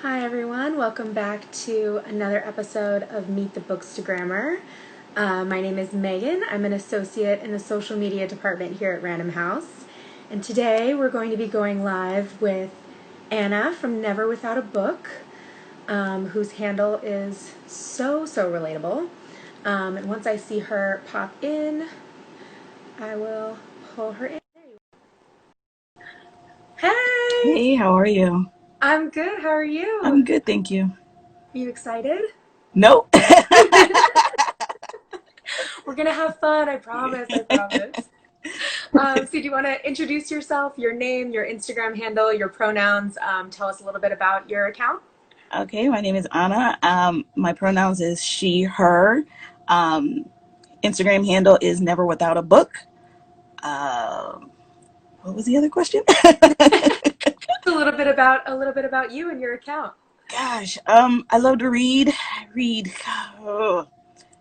Hi everyone, welcome back to another episode of Meet the Bookstagrammer. My name is Megan. I'm an associate in the social media department here at Random House. And today we're going to be going live with Anna from Never Without a Book, whose handle is so relatable. And once I see her pop in, I will pull her in. Hey! Hey, how are you? I'm good. How are you? I'm good, thank you. Are you excited? Nope. We're gonna have fun, I promise, I promise. So do you want to introduce yourself, your name, your Instagram handle, your pronouns? Tell us a little bit about your account. Okay, my name is Anna. My pronouns is she, her. Um, Instagram handle is never without a book. What was the other question? A little bit about you and your account. Gosh, I love to read. I read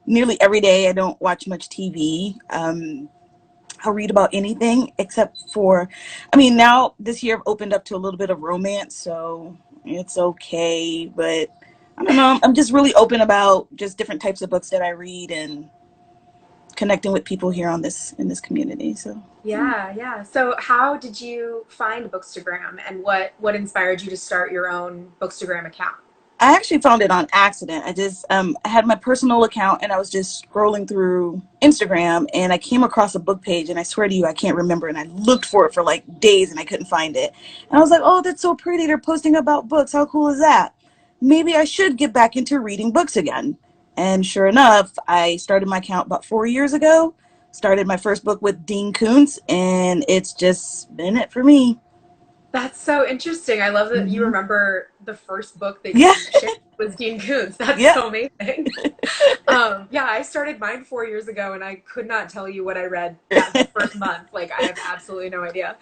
nearly every day. I don't watch much TV. I'll read about anything except for, now this year I've opened up to a little bit of romance, so it's okay. But I don't know. I'm just really open about just different types of books that I read and connecting with people here in this community. So Yeah. So how did you find Bookstagram, and what inspired you to start your own Bookstagram account? I actually found it on accident. I had my personal account and I was just scrolling through Instagram and I came across a book page and I swear to you I can't remember, and I looked for it for like days and I couldn't find it. And I was like, "Oh, that's so pretty. They're posting about books. How cool is that? Maybe I should get back into reading books again." And sure enough, I started my account about 4 years ago. Started my first book with Dean Koontz and it's just been it for me. That's so interesting. I love that you Hmm. remember the first book that Yeah. you shared was Dean Koontz. That's Yeah. so amazing. Yeah, I started mine 4 years ago, and I could not tell you what I read that first month. Like, I have absolutely no idea.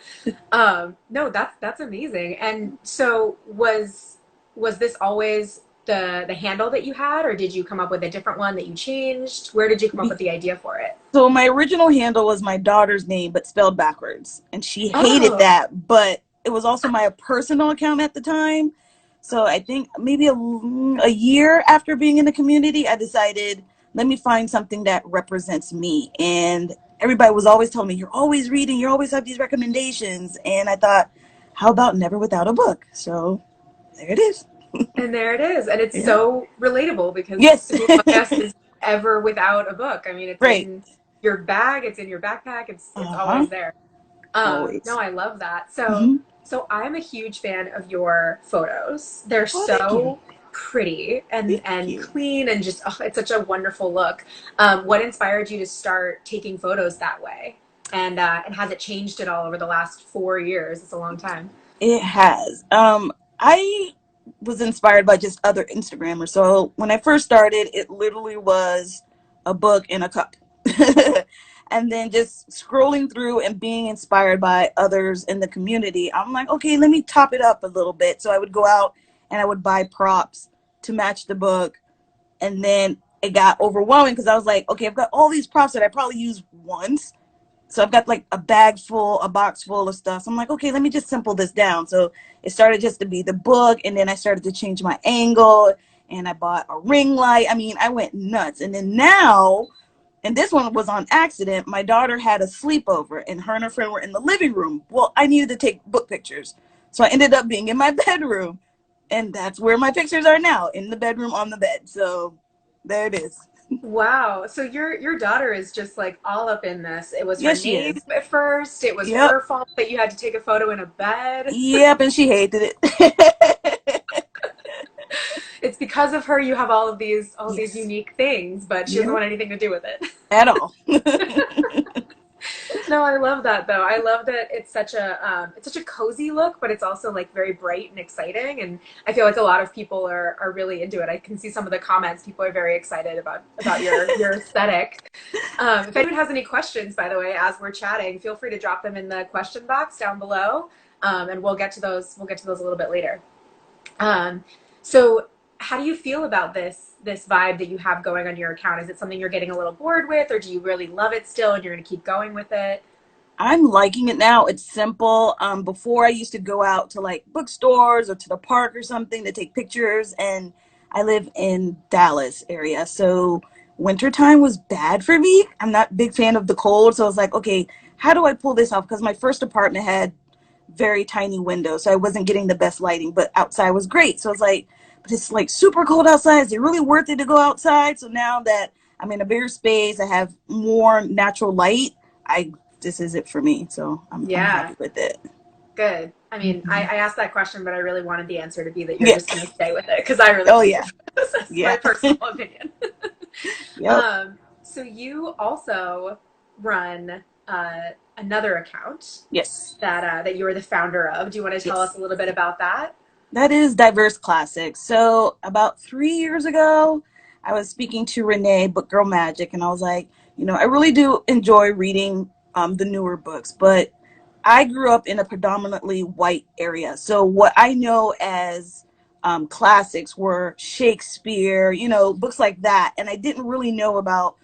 No, that's amazing. And so was this always the handle that you had, or did you come up with a different one that you changed? Where did you come up with the idea for it? So my original handle was my daughter's name, but spelled backwards, and she hated Oh, that. But it was also my personal account at the time. So I think maybe a year after being in the community, I decided let me find something that represents me. And everybody was always telling me, "You're always reading. You always have these recommendations." And I thought, how about never without a book? So there it is. and there it is. And it's Yeah. so relatable because Yes. who among us is ever without a book? I mean, it's Right. in your bag, it's in your backpack, it's Uh huh. always there. No, Always. I love that. So, Mm-hmm. so I'm a huge fan of your photos. They're Oh, thank you. so pretty Thank and you. clean and just it's such a wonderful look. What inspired you to start taking photos that way? And has it changed at all over the last 4 years? It's a long time. It has. I was inspired by just other Instagrammers. So when I first started, it literally was a book in a cup. And then just scrolling through and being inspired by others in the community, I'm like, okay, let me top it up a little bit. So I would go out and I would buy props to match the book. And then it got overwhelming because I was like, okay, I've got all these props that I probably use once, so I've got like a box full of stuff. So I'm like, okay, let me just simple this down. So it started just to be the book, and then I started to change my angle, and I bought a ring light. I mean, I went nuts. And then now, and this one was on accident, my daughter had a sleepover, and her friend were in the living room. Well, I needed to take book pictures. So I ended up being in my bedroom, and that's where my pictures are now, in the bedroom on the bed. So there it is. Wow. So your daughter is just like all up in this. It was her Yes, she name is. at first. It was Yep. her fault that you had to take a photo in a bed. Yep, and she hated it. It's because of her you have all of these Yes. unique things, but she doesn't Yep. want anything to do with it. At all. No, I love that though. I love that it's such a cozy look, but it's also like very bright and exciting. And I feel like a lot of people are really into it. I can see some of the comments. People are very excited about your aesthetic. If anyone has any questions, by the way, as we're chatting, feel free to drop them in the question box down below, and we'll get to those. We'll get to those a little bit later. Um, so how do you feel about this vibe that you have going on your account? Is it something you're getting a little bored with, or do you really love it still and you're going to keep going with it? I'm liking it now. It's simple. Before I used to go out to like bookstores or to the park or something to take pictures, and I live in Dallas area, so wintertime was bad for me. I'm not a big fan of the cold, so I was like, okay, how do I pull this off? Because my first apartment had very tiny windows, so I wasn't getting the best lighting, but outside was great. So I was like, but it's like super cold outside. Is it really worth it to go outside? So now that I'm in a bigger space, I have more natural light. I This is it for me. So I'm Yeah, happy with it. good. I mean, Mhm. I asked that question, but I really wanted the answer to be that you're Yeah. just going to stay with it because I really Oh like yeah. it. That's my Yeah. personal opinion. Yep. So you also run another account Yes. that you are the founder of. Do you want to tell us Yes. a little bit about that? That is Diverse Classics. So about 3 years ago, I was speaking to Renee, Book Girl Magic, and I was like, I really do enjoy reading the newer books, but I grew up in a predominantly white area. So what I know as classics were Shakespeare, books like that, and I didn't really know about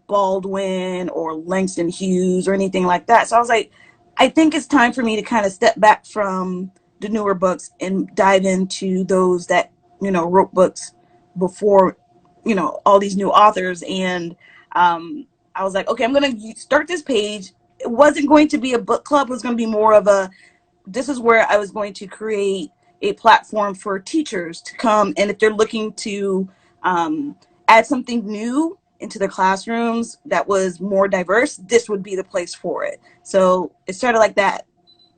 Baldwin or Langston Hughes or anything like that. So I was like, I think it's time for me to kind of step back from the newer books and dive into those that, wrote books before, all these new authors. And I was like, okay, I'm going to start this page. It wasn't going to be a book club. It was going to be more of this is where I was going to create a platform for teachers to come. And if they're looking to add something new into their classrooms that was more diverse, this would be the place for it. So it started like that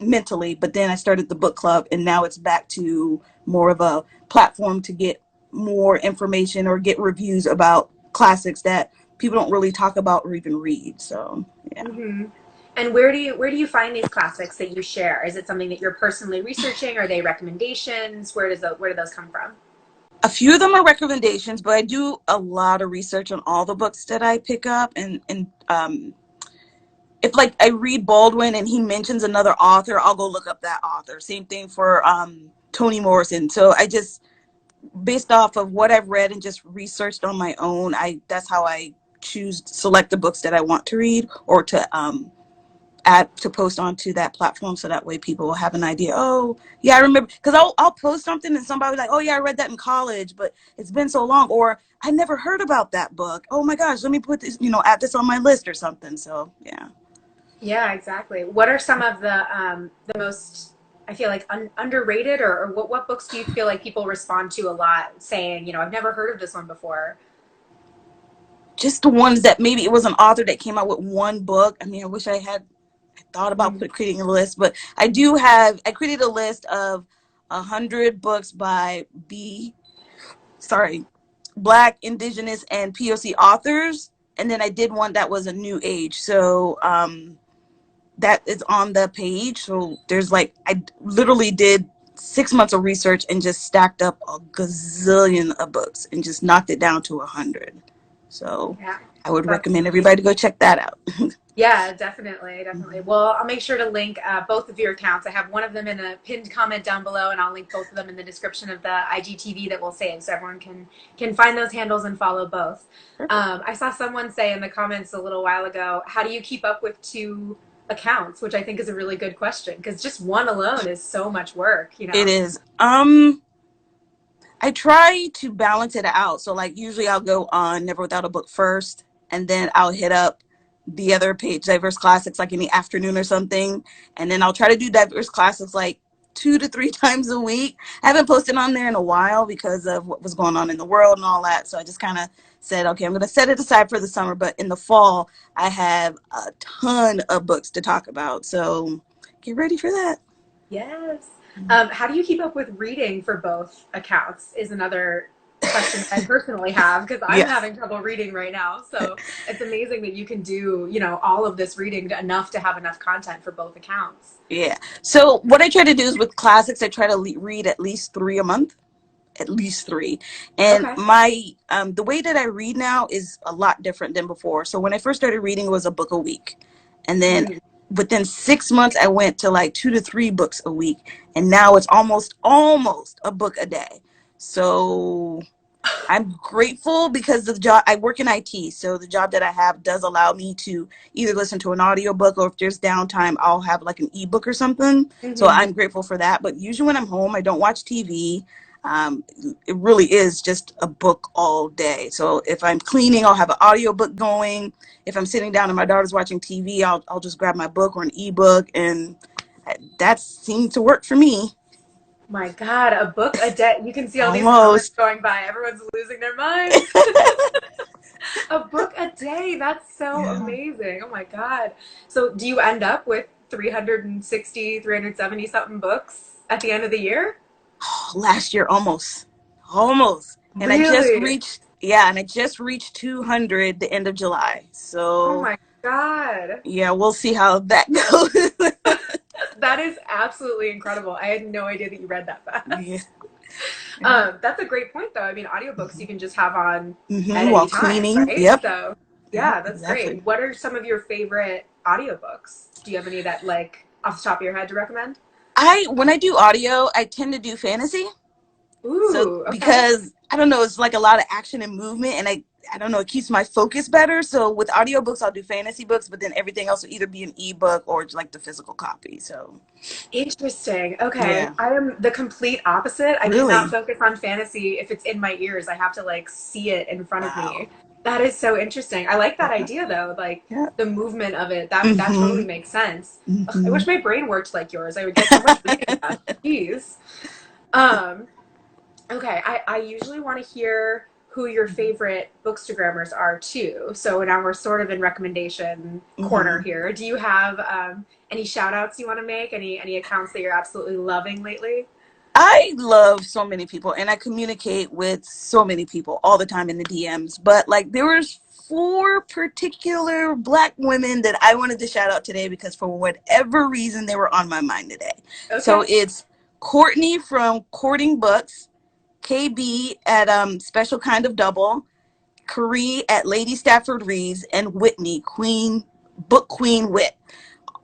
mentally, but then I started the book club, and now it's back to more of a platform to get more information or get reviews about classics that people don't really talk about or even read. So yeah. Hmm. And where do you find these classics that you share? Is it something that you're personally researching? Are they recommendations? Where do those come from? A few of them are recommendations, but I do a lot of research on all the books that I pick up, and if like I read Baldwin and he mentions another author, I'll go look up that author. Same thing for Toni Morrison. So I just, based off of what I've read and just researched on my own, I that's how I choose select the books that I want to read or to add to post onto that platform, so that way people will have an idea. Oh yeah, I remember, because I'll post something and somebody will like, oh yeah, I read that in college, but it's been so long, or I never heard about that book. Oh my gosh, let me put this, add this on my list or something. So yeah. Yeah, exactly. What are some of the most, I feel like, underrated, or what books do you feel like people respond to a lot, saying, I've never heard of this one before? Just the ones that maybe it was an author that came out with one book. I mean, I wish I thought about Mm. creating a list, but I created a list of 100 books by sorry, Black, Indigenous, and POC authors. And then I did one that was a new age. So that is on the page. So there's like, I literally did 6 months of research and just stacked up a gazillion of books and just knocked it down to 100. So Yeah, I would that's recommend everybody to amazing. go check that out. Yeah, definitely, definitely. Well, I'll make sure to link both of your accounts. I have one of them in a pinned comment down below, and I'll link both of them in the description of the IGTV that we'll save, so everyone can find those handles and follow both. Perfect. I saw someone say in the comments a little while ago, "How do you keep up with two accounts?" Which I think is a really good question because just one alone is so much work. It is. I try to balance it out. So like usually I'll go on Never Without a Book first, and then I'll hit up the other page, Diverse Classics, like in the afternoon or something. And then I'll try to do Diverse Classics like 2 to 3 times a week. I haven't posted on there in a while because of what was going on in the world and all that. So I just kind of said, okay, I'm going to set it aside for the summer. But in the fall, I have a ton of books to talk about. So get ready for that. Yes. How do you keep up with reading for both accounts is another question I personally have because I'm Yeah. having trouble reading right now. So it's amazing that you can do, all of this reading enough to have enough content for both accounts. Yeah. So what I try to do is with classics, I try to read at least three a month, at least three. And Okay. my the way that I read now is a lot different than before. So when I first started reading, it was a book a week, and then Mm. within 6 months, I went to like 2 to 3 books a week, and now it's almost a book a day. So I'm grateful because the job I work in IT, so the job that I have does allow me to either listen to an audiobook, or if there's downtime, I'll have like an ebook or something. So Hmm. I'm grateful for that. But usually when I'm home, I don't watch TV. It really is just a book all day. So if I'm cleaning, I'll have an audiobook going. If I'm sitting down and my daughter's watching TV, I'll just grab my book or an ebook, and that seemed to work for me. My God, a book a day. You can see all these comments Almost. going by. Everyone's losing their minds. A book a day. That's so Yeah. amazing. Oh my God. So do you end up with 360, 370 something books at the end of the year? Last year, almost. And I just Really? reached, yeah, and I just reached 200 the end of July. Oh So my God. yeah, we'll see how that goes. That is absolutely incredible. I had no idea that you read that Yeah. fast. Yeah. That's a great point, though. I mean, audiobooks you can just have on at any While time, cleaning. right? Yep. So, Yep. yeah, that's Exactly. great. What are some of your favorite audiobooks? Do you have any that, like, off the top of your head to recommend? When I do audio, I tend to do fantasy. So Ooh, okay. because I don't know, it's like a lot of action and movement, and I don't know, it keeps my focus better. So with audiobooks, I'll do fantasy books, but then everything else will either be an ebook or like the physical copy. So Interesting. Okay. yeah. I am the complete opposite. I cannot Really? focus on fantasy if it's in my ears. I have to like see it in front of Wow. me. That is so interesting. I like that Yeah. idea though, like Yeah. the movement of it. That totally Mm-hmm. makes sense. Ugh, I Mm-hmm. wish my brain worked like yours. I would get so much reading done. Jeez. Um, okay, I usually want to hear who your favorite bookstagrammers are too. So now we're sort of in recommendation corner Mm-hmm. here. Do you have any shout outs you want to make? Any accounts that you're absolutely loving lately? I love so many people, and I communicate with so many people all the time in the DMs. But like, there was four particular Black women that I wanted to shout out today because for whatever reason they were on my mind today. So Okay. it's Courtney from Courting Books, KB at Special Kind of Double, Carrie at Lady Stafford Reeves, and Whitney Queen Book Queen Wit.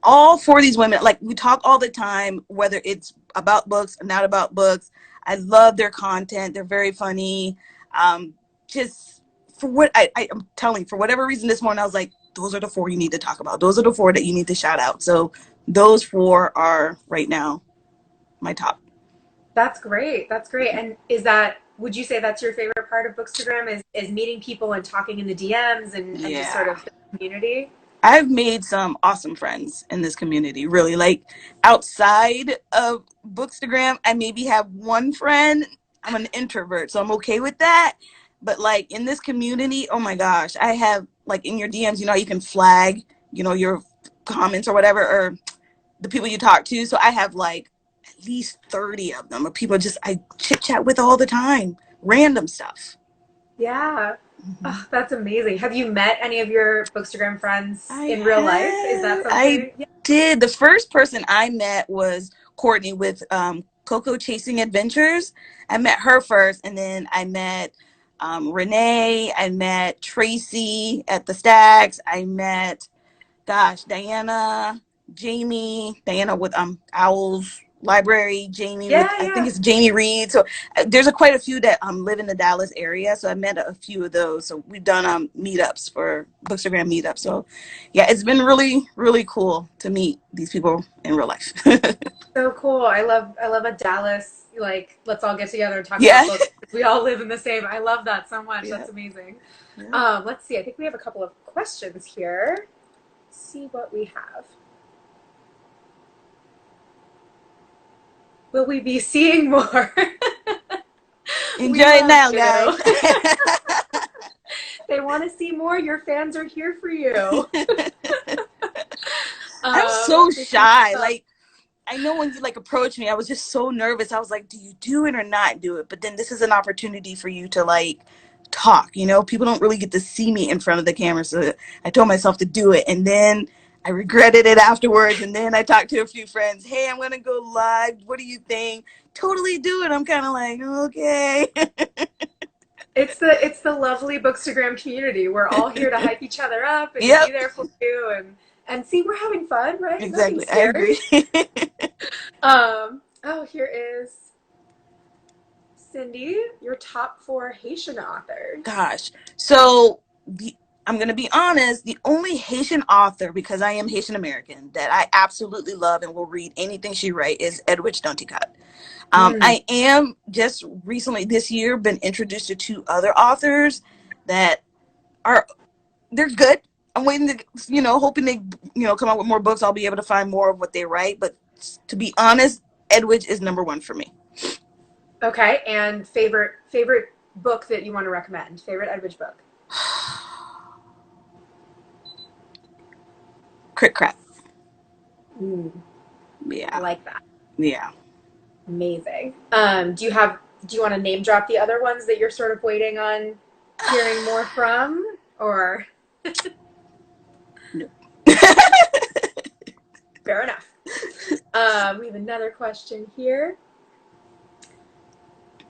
All four of these women, like, we talk all the time, whether it's about books or not about books. I love their content. They're very funny. Um, just for what I'm telling, for whatever reason this morning, I was like, those are the four you need to talk about. Those are the four that you need to shout out. So those four are right now my top. That's great. That's great. And is that would you say that's your favorite part of Bookstagram is meeting people and talking in the DMs and just sort Yeah. of the community? I've made some awesome friends in this community, really. Like, outside of Bookstagram, I maybe have one friend. I'm an introvert, so I'm okay with that. But like in this community, oh my gosh, I have, like, in your DMs, you can flag, your comments or whatever, or the people you talk to. So I have like at least 30 of them, of people just I chit chat with all the time, random stuff. Yeah. Hmm. Oh, that's amazing. Have you met any of your Bookstagram friends I in real life? Is that I something? Yeah. did. The first person I met was Courtney with Coco Chasing Adventures. I met her first, and then I met Renee. I met Tracy at the Stacks. I met, gosh, Diana with Owls Library, Jamie with, Yeah, I think yeah. it's Jamie Reed. So there's quite a few that live in the Dallas area. So I met a few of those. So we've done meetups for Bookstagram meetups. So yeah, it's been really, really cool to meet these people in real life. So cool. I love a Dallas, like, let's all get together and talk about Yeah. books. We all live in the same. I love that so much. Yeah. That's amazing. Yeah. Let's see. I think we have a couple of questions here. Let's see what we have. Will we be seeing more? Enjoy We it love now, guys. you. They want to see more. Your fans are here for you. I'm so Let's see some shy. stuff. Like, I know when you like approach me, I was just so nervous. I was like, do you do it or not do it? But then this is an opportunity for you to like talk, People don't really get to see me in front of the camera. So I told myself to do it. And then I regretted it afterwards. And then I talked to a few friends. Hey, I'm gonna go live. What do you think? Totally do it. I'm kinda like, okay. It's the lovely Bookstagram community. We're all here to hype each other up and to be Yep. there for you and see we're having fun, right? Nothing Exactly. I agree. scary. Oh, here is Cindy, your top 4 Haitian authors. Gosh. So I'm going to be honest, the only Haitian author, because I am Haitian American, that I absolutely love and will read anything she writes is Edwidge Danticat. Mm. I am just recently this year been introduced to 2 other authors that are, they're good. I'm waiting to, hoping they, come out with more books. I'll be able to find more of what they write. But to be honest, Edwidge is number 1 for me. Okay, and favorite book that you want to recommend? Favorite Edwidge book? Crit Crap. Mm, I Yeah. like that. Yeah. Amazing. Do you want to name drop the other ones that you're sort of waiting on hearing more from? Or No. fair enough. We have another question here.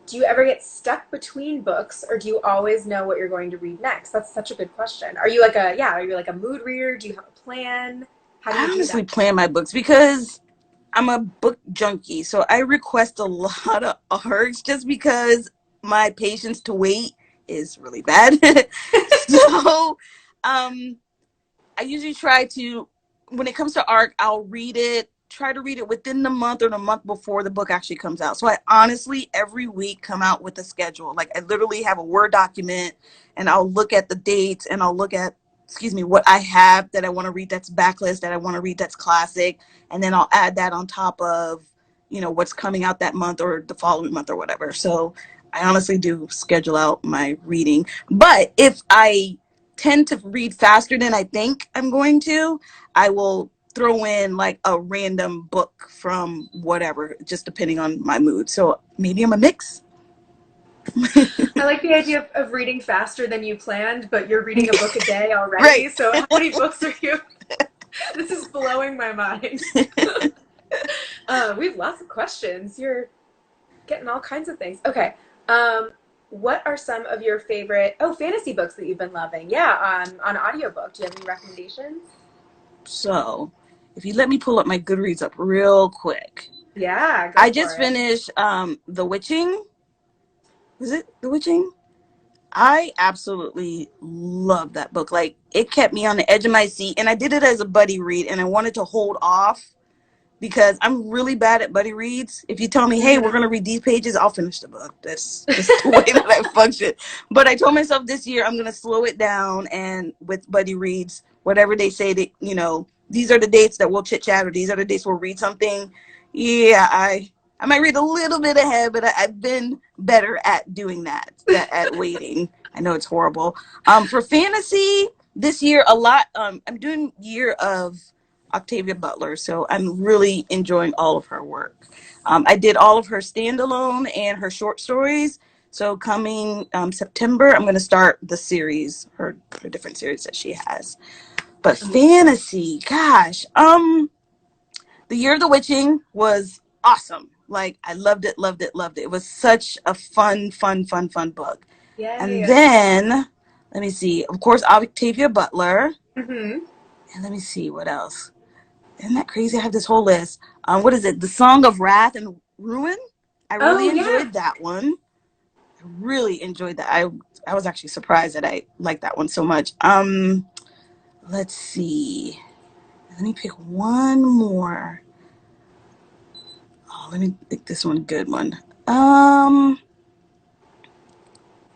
Do you ever get stuck between books, or do you always know what you're going to read next? That's such a good question. Are you like a mood reader? Do you have a plan? How do I you do that? honestly plan my books because I'm a book junkie. So I request a lot of arcs just because my patience to wait is really bad. So I usually try to, when it comes to ARC, I'll try to read it within the month or the month before the book actually comes out. So I honestly, every week, come out with a schedule. Like I literally have a Word document and I'll look at the dates and I'll look at, what I have that I want to read that's backlist, that I want to read that's classic. And then I'll add that on top of, what's coming out that month or the following month or whatever. So I honestly do schedule out my reading. But if I tend to read faster than I think I'm going to, I will throw in like a random book from whatever, just depending on my mood. So maybe I'm a mix. I like the idea of reading faster than you planned, but you're reading a book a day already. Right. So how many books are you? This is blowing my mind. We have lots of questions. You're getting all kinds of things. Okay. What are some of your favorite fantasy books that you've been loving? Yeah, on audiobook. Do you have any recommendations? So if you let me pull up my Goodreads up real quick. Yeah, go I for just it. finished The Witching. Is it The Witching? I absolutely love that book. Like it kept me on the edge of my seat, and I did it as a buddy read, and I wanted to hold off because I'm really bad at buddy reads. If you tell me, hey, we're Mhm. going to read these pages, I'll finish the book. That's just the way that I function. But I told myself this year I'm going to slow it down, and with buddy reads, whatever they say that, these are the dates that we'll chit chat, or these are the dates we'll read something. Yeah, I might read a little bit ahead, but I've been better at doing that at waiting. I know it's horrible. For fantasy this year, a lot. I'm doing Year of Octavia Butler, so I'm really enjoying all of her work. I did all of her standalone and her short stories. So coming September, I'm going to start the series, her different series that she has. But Amazing. fantasy, gosh, The Year of the Witching was awesome. Like I loved it, loved it, loved it. It was such a fun book. And Yay. then let me see. Of course, Octavia Butler. Hmm. And let me see what else. Isn't that crazy? I have this whole list. What is it? The Song of Wrath and Ruin. I really Oh yeah. enjoyed that one. I really enjoyed that. I was actually surprised that I liked that one so much. Let's see. Let me pick one more. Oh, let me pick this one, good one.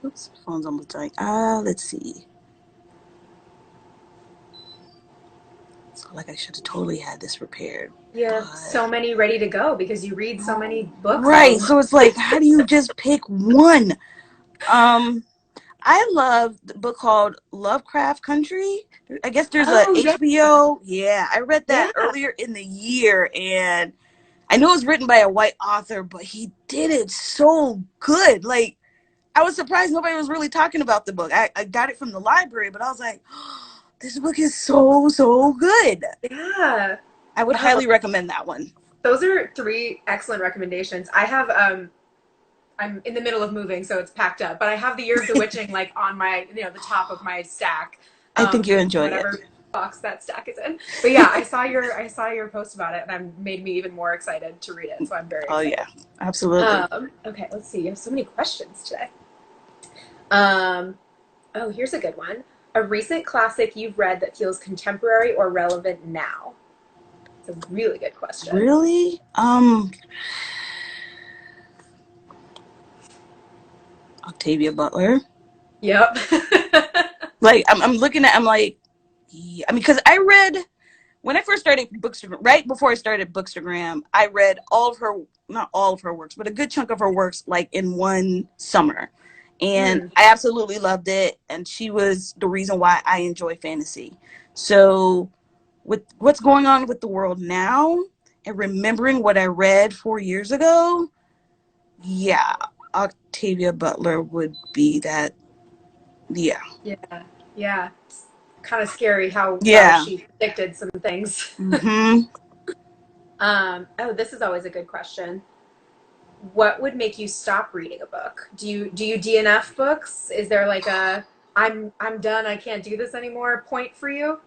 Oops, phone's almost dying. Let's see. So like I should have totally had this prepared, You have but so many ready to go because you read so many books all right. the So it's like, how do you just pick one? Um, I love the book called Lovecraft Country. I guess there's a Oh yeah. HBO. Yeah, I read that Yeah. earlier in the year, and I know it was written by a white author, but he did it so good. Like I was surprised nobody was really talking about the book. I got it from the library, but I was like, oh, this book is so good. Yeah. I would Wow. highly recommend that one. Those are 3 excellent recommendations. I have I'm in the middle of moving, so it's packed up. But I have the Year of the Witching like on my, the top of my stack. I think you enjoy Whenever it. box that stack is in. But yeah, I saw your post about it, and it made me even more excited to read it. So I'm very Oh yeah, excited. absolutely. Okay, let's see. You have so many questions today. Um, oh, here's a good one. A recent classic you've read that feels contemporary or relevant now. It's a really good question. Really? Octavia Butler. Yep. Like I'm looking at, I'm like, yeah. I mean, because I read when I first started Bookstagram, right before I started Bookstagram, I read all of her, not all of her works, but a good chunk of her works, like in one summer, and Mm, I absolutely loved it. And she was the reason why I enjoy fantasy. So, with what's going on with the world now, and remembering what I read 4 years ago, yeah, Octavia Butler would be that. Yeah, yeah. Yeah. It's kind of scary how well yeah. she predicted some things. Mm-hmm. Oh, this is always a good question. What would make you stop reading a book? Do you DNF books? Is there like a I'm done, I can't do this anymore point for you?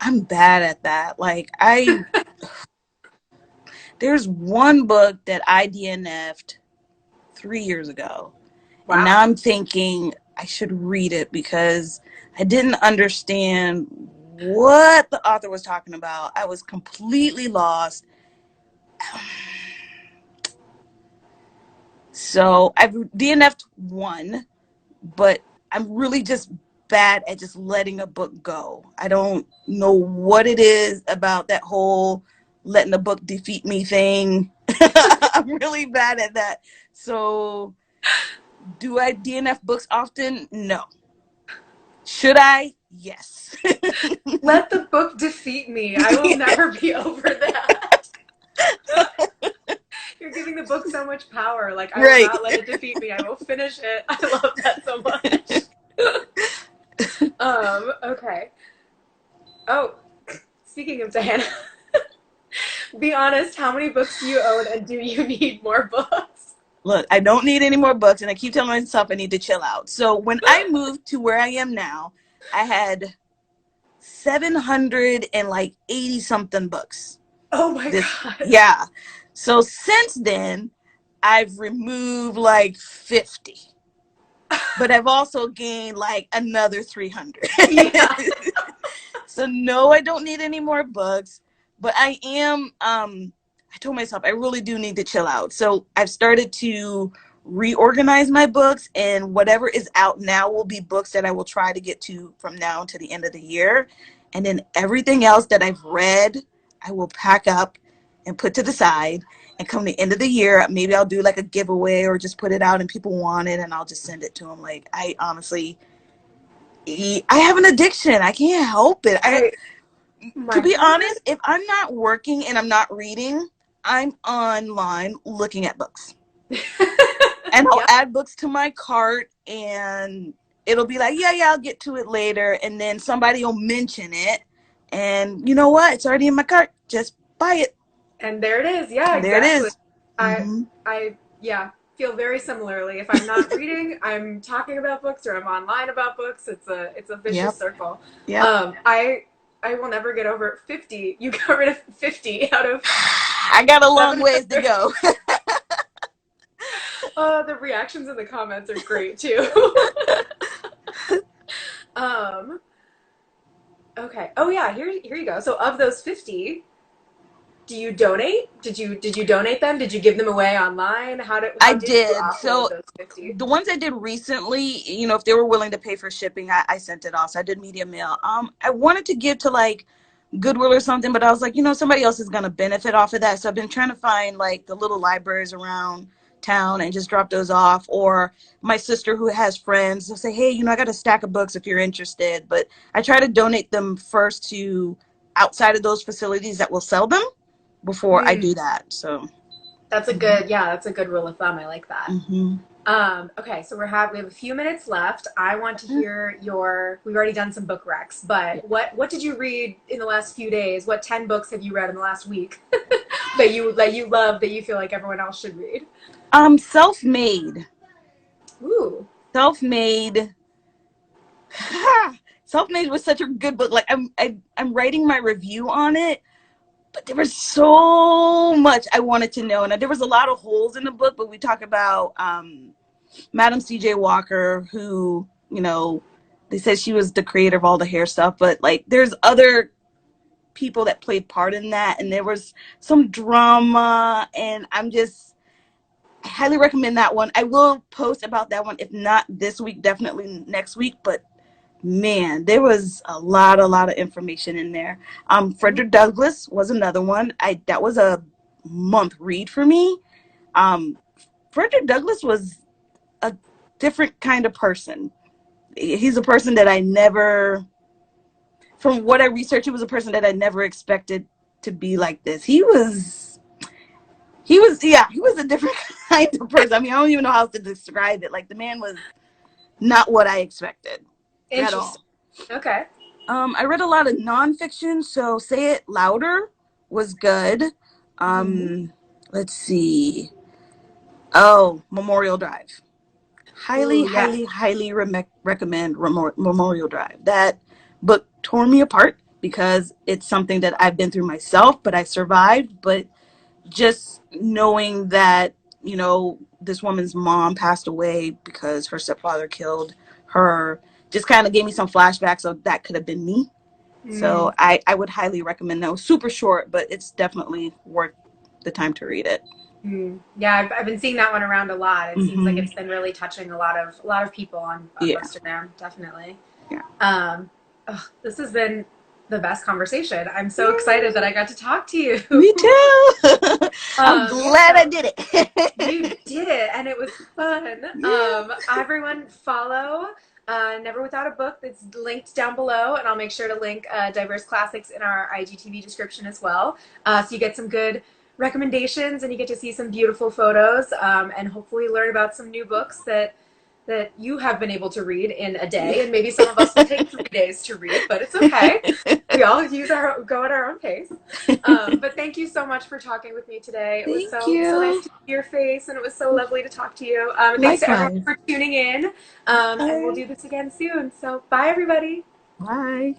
I'm bad at that. Like there's one book that I DNF'd 3 years ago, and Wow. now I'm thinking I should read it because I didn't understand what the author was talking about. I was completely lost. So I've DNF'd one, but I'm really just bad at just letting a book go. I don't know what it is about that whole letting the book defeat me thing. I'm really bad at that. So, do I DNF books often? No. Should I? Yes. Let the book defeat me. I will never be over that. You're giving the book so much power. Like, I will Right. not let it defeat me. I will finish it. I love that so much. Okay. Oh, speaking of Diana, be honest, how many books do you own and do you need more books? Look, I don't need any more books, and I keep telling myself I need to chill out. So, when I moved to where I am now, I had 700 and like 80 something books. Oh my This, God. yeah. So since then, I've removed like 50, but I've also gained like another 300. Yeah. So no, I don't need any more books, but I told myself I really do need to chill out. So I've started to reorganize my books, and whatever is out now will be books that I will try to get to from now to the end of the year. And then everything else that I've read, I will pack up and put to the side. And come the end of the year, maybe I'll do like a giveaway or just put it out and people want it and I'll just send it to them. Like, I honestly, I have an addiction. I can't help it. I To my be God. honest, if I'm not working and I'm not reading, I'm online looking at books. And I'll Yeah. add books to my cart and it'll be like, yeah, I'll get to it later. And then somebody will mention it. And you know what? It's already in my cart. Just buy it. And there it is. Yeah, And there it exactly. is. I Mm-hmm. yeah, feel very similarly. If I'm not reading, I'm talking about books or I'm online about books. It's a vicious Yep. circle. Yep. I will never get over 50. You got rid of 50 out of I got a long ways to 700. go. Oh, the reactions in the comments are great too. um, okay. Oh yeah, here you go. So of those 50, do you donate? Did you donate them? Did you give them away online? I How did you did. offload So those 50? the ones I did recently, if they were willing to pay for shipping, I sent it off. So I did media mail. I wanted to give to like Goodwill or something, but I was like, somebody else is gonna benefit off of that. So I've been trying to find like the little libraries around town and just drop those off. Or my sister who has friends will say, hey, I got a stack of books if you're interested. But I try to donate them first to outside of those facilities that will sell them before I do Mm, that. So. that's a good rule of thumb. I like that. Mm-hmm. Okay, so we have a few minutes left. I want to hear we've already done some book recs, but what did you read in the last few days? What 10 books have you read in the last week that you love that you feel like everyone else should read? Self-made. Ooh. Self-made. Self-Made was such a good book. Like I'm writing my review on it, but there was so much I wanted to know, and there was a lot of holes in the book. But we talk about Madam C.J. Walker, who, you know, they said she was the creator of all the hair stuff, but like there's other people that played part in that, and there was some drama, and I highly recommend that one. I will post about that one, if not this week, definitely next week. But man, there was a lot of information in there. Frederick Douglass was another one. That was a month read for me. Um, Frederick Douglass was a different kind of person. He's a person that I never, from what I researched, he was a person that I never expected to be like this. He was a different kind of person. I mean, I don't even know how to describe it. Like, the man was not what I expected at all. Interesting. Okay. I read a lot of nonfiction, so Say It Louder was good. Let's see. Oh, Memorial Drive. Ooh, yes. Highly recommend Memorial Drive. That book tore me apart because it's something that I've been through myself, but I survived. But just knowing that, you know, this woman's mom passed away because her stepfather killed her just kind of gave me some flashbacks of that could have been me. So I would highly recommend that. It was super short, but it's definitely worth the time to read it. Yeah, I've been seeing that one around a lot. It seems like Hmm. it's been really touching a lot of people on Yeah. Bookstagram, definitely. Yeah. This has been the best conversation. I'm so excited that Yay. I got to talk to you. Me too. I'm Yeah, glad I so did it. you did it, and it was fun. Yeah. Everyone follow Never Without a Book. That's linked down below, and I'll make sure to link diverse classics in our IGTV description as well. So you get some good recommendations, and you get to see some beautiful photos, and hopefully learn about some new books that you have been able to read in a day, and maybe some of us will take 3 days to read, but it's okay. We all go at our own pace. But thank you so much for talking with me today. It was Thank so nice you. to see your face, and it was so lovely to talk to you. Thanks to everyone Likewise. for tuning in, and we'll Bye. do this again soon. So bye, everybody. Bye.